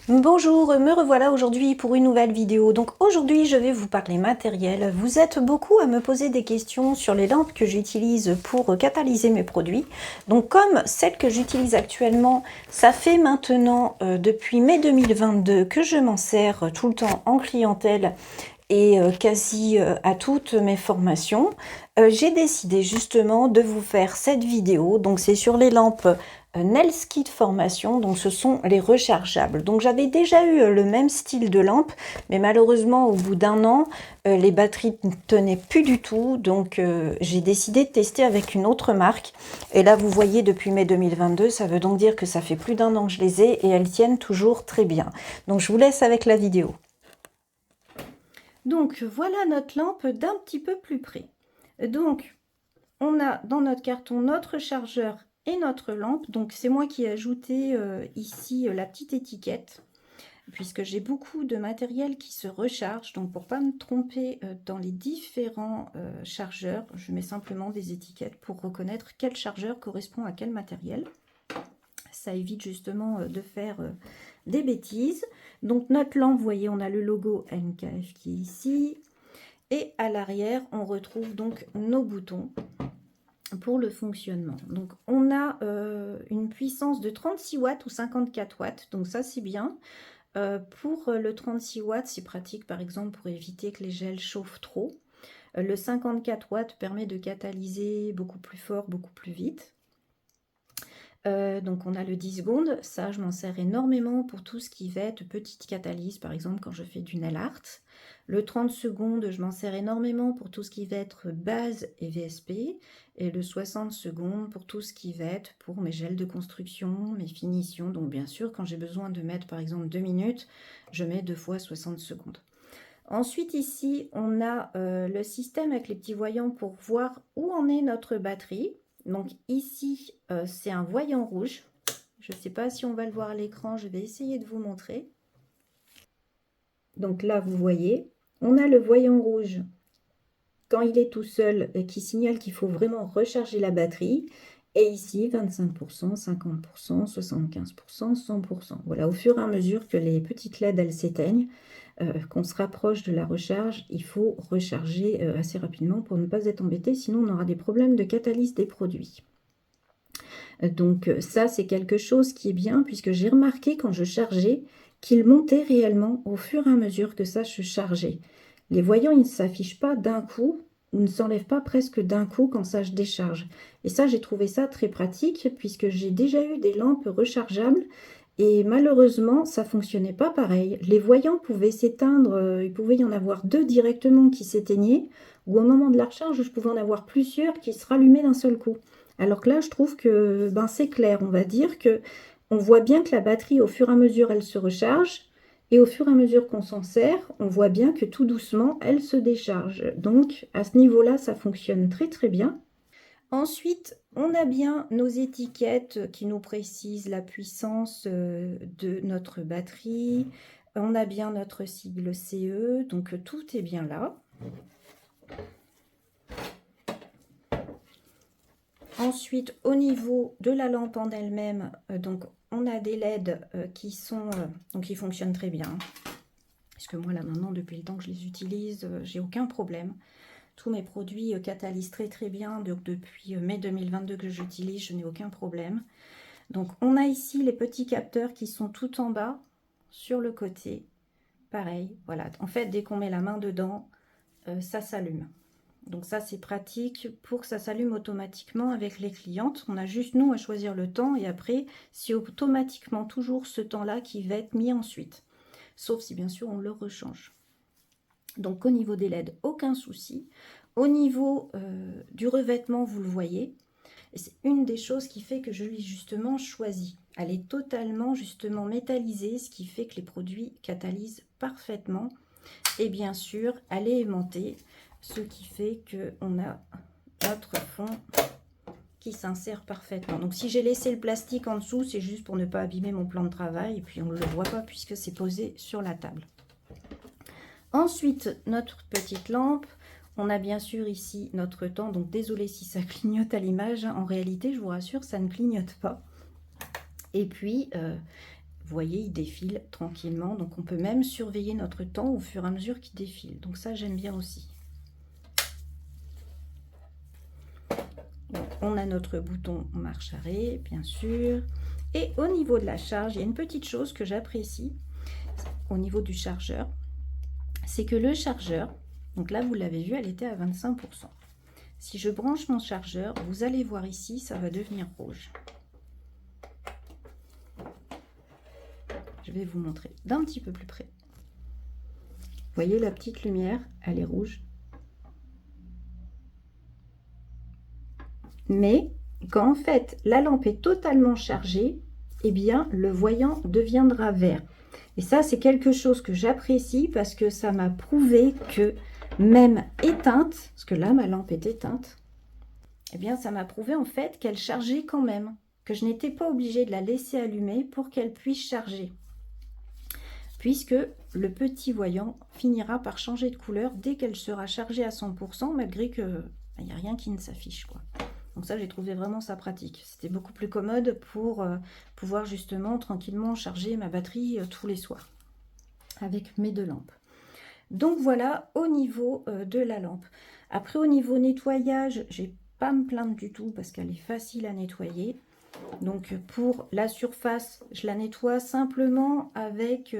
Bonjour, me revoilà aujourd'hui pour une nouvelle vidéo. Donc aujourd'hui je vais vous parler matériel. Vous êtes beaucoup à me poser des questions sur les lampes que j'utilise pour catalyser mes produits. Donc comme celle que j'utilise actuellement, ça fait maintenant depuis mai 2022 que je m'en sers tout le temps en clientèle et quasi à toutes mes formations. J'ai décidé justement de vous faire cette vidéo. Donc c'est sur les lampes Nels Kit Formation, donc ce sont les rechargeables. Donc j'avais déjà eu le même style de lampe, mais malheureusement au bout d'un an, les batteries ne tenaient plus du tout, donc j'ai décidé de tester avec une autre marque. Et là vous voyez depuis mai 2022, ça veut donc dire que ça fait plus d'un an que je les ai et elles tiennent toujours très bien. Donc je vous laisse avec la vidéo. Donc voilà notre lampe d'un petit peu plus près. Donc on a dans notre carton notre chargeur et notre lampe. Donc c'est moi qui ai ajouté ici la petite étiquette, puisque j'ai beaucoup de matériel qui se recharge. Donc pour pas me tromper dans les différents chargeurs, je mets simplement des étiquettes pour reconnaître quel chargeur correspond à quel matériel. Ça évite justement de faire des bêtises. Donc notre lampe, vous voyez, on a le logo NKF qui est ici. Et à l'arrière, on retrouve donc nos boutons pour le fonctionnement. Donc on a une puissance de 36 watts ou 54 watts, donc ça c'est bien. Pour le 36 watts, c'est pratique par exemple pour éviter que les gels chauffent trop. Le 54 watts permet de catalyser beaucoup plus fort, beaucoup plus vite. Donc on a le 10 secondes, ça je m'en sers énormément pour tout ce qui va être petite catalyse, par exemple quand je fais du nail art. Le 30 secondes, je m'en sers énormément pour tout ce qui va être base et VSP. Et le 60 secondes pour tout ce qui va être pour mes gels de construction, mes finitions. Donc bien sûr, quand j'ai besoin de mettre par exemple 2 minutes, je mets 2 fois 60 secondes. Ensuite ici, on a le système avec les petits voyants pour voir où en est notre batterie. Donc ici, c'est un voyant rouge. Je ne sais pas si on va le voir à l'écran, je vais essayer de vous montrer. Donc là, vous voyez, on a le voyant rouge quand il est tout seul qui signale qu'il faut vraiment recharger la batterie. Et ici, 25%, 50%, 75%, 100%. Voilà, au fur et à mesure que les petites LED, elles s'éteignent, qu'on se rapproche de la recharge, il faut recharger assez rapidement pour ne pas être embêté, sinon on aura des problèmes de catalyse des produits. Donc ça, c'est quelque chose qui est bien, puisque j'ai remarqué quand je chargeais qu'il montait réellement au fur et à mesure que ça se chargeait. Les voyants, ils ne s'affichent pas d'un coup, ou ne s'enlèvent pas presque d'un coup quand ça se décharge. Et ça, j'ai trouvé ça très pratique, puisque j'ai déjà eu des lampes rechargeables, et malheureusement, ça ne fonctionnait pas pareil. Les voyants pouvaient s'éteindre, il pouvait y en avoir deux directement qui s'éteignaient, ou au moment de la recharge, je pouvais en avoir plusieurs qui se rallumaient d'un seul coup. Alors que là, je trouve que c'est clair. On va dire que on voit bien que la batterie, au fur et à mesure, elle se recharge. Et au fur et à mesure qu'on s'en sert, on voit bien que tout doucement, elle se décharge. Donc, à ce niveau-là, ça fonctionne très très bien. Ensuite, on a bien nos étiquettes qui nous précisent la puissance de notre batterie. On a bien notre sigle CE, donc tout est bien là. Ensuite, au niveau de la lampe en elle-même, donc on a des LED qui sont donc qui fonctionnent très bien. Parce que moi là maintenant, depuis le temps que je les utilise, j'ai aucun problème. Tous mes produits catalysent très très bien. Donc depuis mai 2022 que j'utilise, je n'ai aucun problème. Donc on a ici les petits capteurs qui sont tout en bas sur le côté. Pareil, voilà. En fait, dès qu'on met la main dedans, ça s'allume. Donc ça, c'est pratique pour que ça s'allume automatiquement avec les clientes. On a juste, nous, à choisir le temps et après, c'est automatiquement toujours ce temps-là qui va être mis ensuite. Sauf si, bien sûr, on le rechange. Donc, au niveau des LED, aucun souci. Au niveau du revêtement, vous le voyez, c'est une des choses qui fait que je l'ai justement choisi. Elle est totalement, justement, métallisée, ce qui fait que les produits catalysent parfaitement. Et bien sûr, elle est aimantée, ce qui fait qu'on a notre fond qui s'insère parfaitement. Donc si j'ai laissé le plastique en dessous, c'est juste pour ne pas abîmer mon plan de travail. Et puis on ne le voit pas puisque c'est posé sur la table. Ensuite, notre petite lampe. On a bien sûr ici notre temps. Donc désolé si ça clignote à l'image. En réalité, je vous rassure, ça ne clignote pas. Et puis... Vous voyez, il défile tranquillement. Donc, on peut même surveiller notre temps au fur et à mesure qu'il défile. Donc, ça, j'aime bien aussi. Donc, on a notre bouton marche arrêt, bien sûr. Et au niveau de la charge, il y a une petite chose que j'apprécie au niveau du chargeur. C'est que le chargeur, donc là, vous l'avez vu, elle était à 25%. Si je branche mon chargeur, vous allez voir ici, ça va devenir rouge. Je vais vous montrer d'un petit peu plus près. Vous voyez la petite lumière, elle est rouge. Mais quand en fait la lampe est totalement chargée, eh bien le voyant deviendra vert. Et ça, c'est quelque chose que j'apprécie parce que ça m'a prouvé que même éteinte, parce que là ma lampe est éteinte, eh bien ça m'a prouvé en fait qu'elle chargeait quand même, que je n'étais pas obligée de la laisser allumer pour qu'elle puisse charger. Puisque le petit voyant finira par changer de couleur dès qu'elle sera chargée à 100%, malgré que il n'y a rien qui ne s'affiche, quoi. Donc ça, j'ai trouvé vraiment ça pratique. C'était beaucoup plus commode pour pouvoir justement tranquillement charger ma batterie tous les soirs avec mes deux lampes. Donc voilà au niveau de la lampe. Après, au niveau nettoyage, j'ai pas à me plaindre du tout parce qu'elle est facile à nettoyer. Donc pour la surface, je la nettoie simplement avec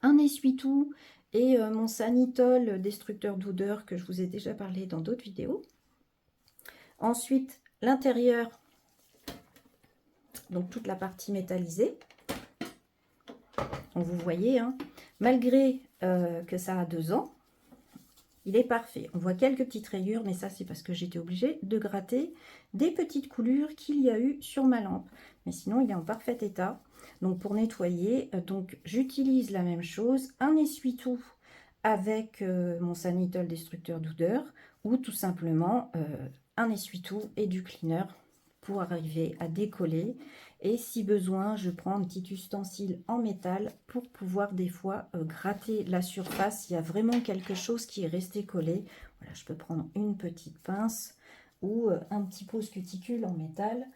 un essuie-tout et mon Sanitol destructeur d'odeur que je vous ai déjà parlé dans d'autres vidéos. Ensuite, l'intérieur, donc toute la partie métallisée. Donc vous voyez, hein, malgré que ça a 2 ans, il est parfait. On voit quelques petites rayures, mais ça c'est parce que j'étais obligée de gratter des petites coulures qu'il y a eu sur ma lampe. Mais sinon, il est en parfait état. Donc pour nettoyer, donc j'utilise la même chose, un essuie-tout avec mon Sanitol destructeur d'odeur ou tout simplement un essuie-tout et du cleaner pour arriver à décoller. Et si besoin, je prends un petit ustensile en métal pour pouvoir des fois gratter la surface. S'il y a vraiment quelque chose qui est resté collé, voilà, je peux prendre une petite pince ou un petit pose cuticule en métal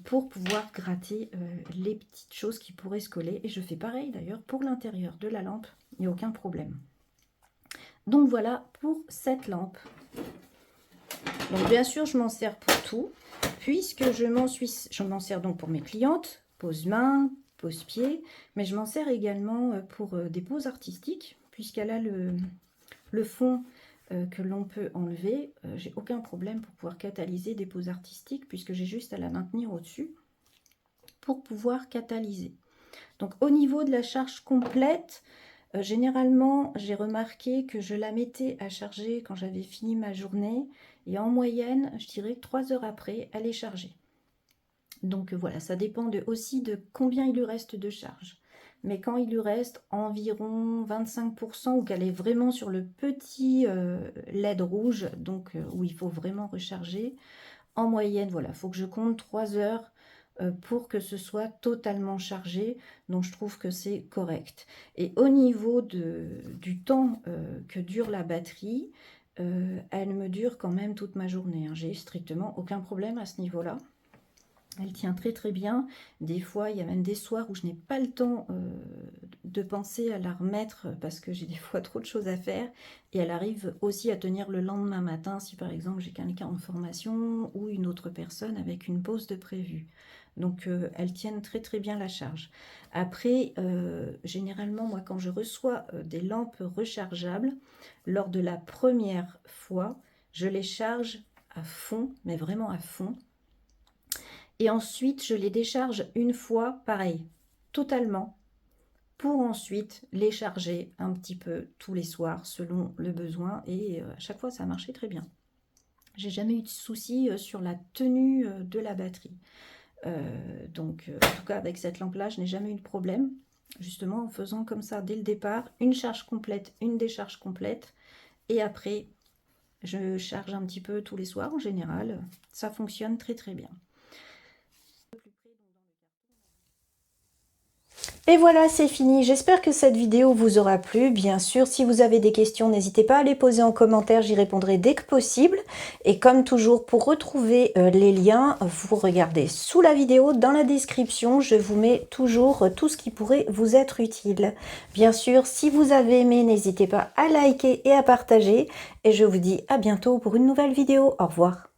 pour pouvoir gratter les petites choses qui pourraient se coller. Et je fais pareil d'ailleurs pour l'intérieur de la lampe, il n'y a aucun problème. Donc voilà pour cette lampe. Donc bien sûr, je m'en sers pour tout, puisque je m'en sers donc pour mes clientes, pose main, pose pied, mais je m'en sers également pour des poses artistiques, puisqu'elle a le fond que l'on peut enlever. J'ai aucun problème pour pouvoir catalyser des poses artistiques, puisque j'ai juste à la maintenir au-dessus pour pouvoir catalyser. Donc au niveau de la charge complète, généralement, j'ai remarqué que je la mettais à charger quand j'avais fini ma journée. Et en moyenne, je dirais que 3 heures après, elle est chargée. Donc voilà, ça dépend aussi de combien il lui reste de charge. Mais quand il lui reste environ 25% ou qu'elle est vraiment sur le petit LED rouge, donc où il faut vraiment recharger, en moyenne, voilà, il faut que je compte 3 heures pour que ce soit totalement chargé, donc je trouve que c'est correct. Et au niveau du temps que dure la batterie, elle me dure quand même toute ma journée, hein. J'ai strictement aucun problème à ce niveau-là. Elle tient très très bien. Des fois, il y a même des soirs où je n'ai pas le temps de penser à la remettre parce que j'ai des fois trop de choses à faire. Et elle arrive aussi à tenir le lendemain matin si par exemple j'ai quelqu'un en formation ou une autre personne avec une pause de prévu. Donc elles tiennent très très bien la charge. Après, généralement, moi quand je reçois des lampes rechargeables, lors de la première fois, je les charge à fond, mais vraiment à fond. Et ensuite, je les décharge une fois, pareil, totalement, pour ensuite les charger un petit peu tous les soirs selon le besoin. Et à chaque fois, ça a marché très bien. J'ai jamais eu de soucis sur la tenue de la batterie. Donc, en tout cas, avec cette lampe-là, je n'ai jamais eu de problème. Justement, en faisant comme ça dès le départ, une charge complète, une décharge complète. Et après, je charge un petit peu tous les soirs en général. Ça fonctionne très très bien. Et voilà, c'est fini. J'espère que cette vidéo vous aura plu. Bien sûr, si vous avez des questions, n'hésitez pas à les poser en commentaire. J'y répondrai dès que possible. Et comme toujours, pour retrouver les liens, vous regardez sous la vidéo, dans la description. Je vous mets toujours tout ce qui pourrait vous être utile. Bien sûr, si vous avez aimé, n'hésitez pas à liker et à partager. Et je vous dis à bientôt pour une nouvelle vidéo. Au revoir.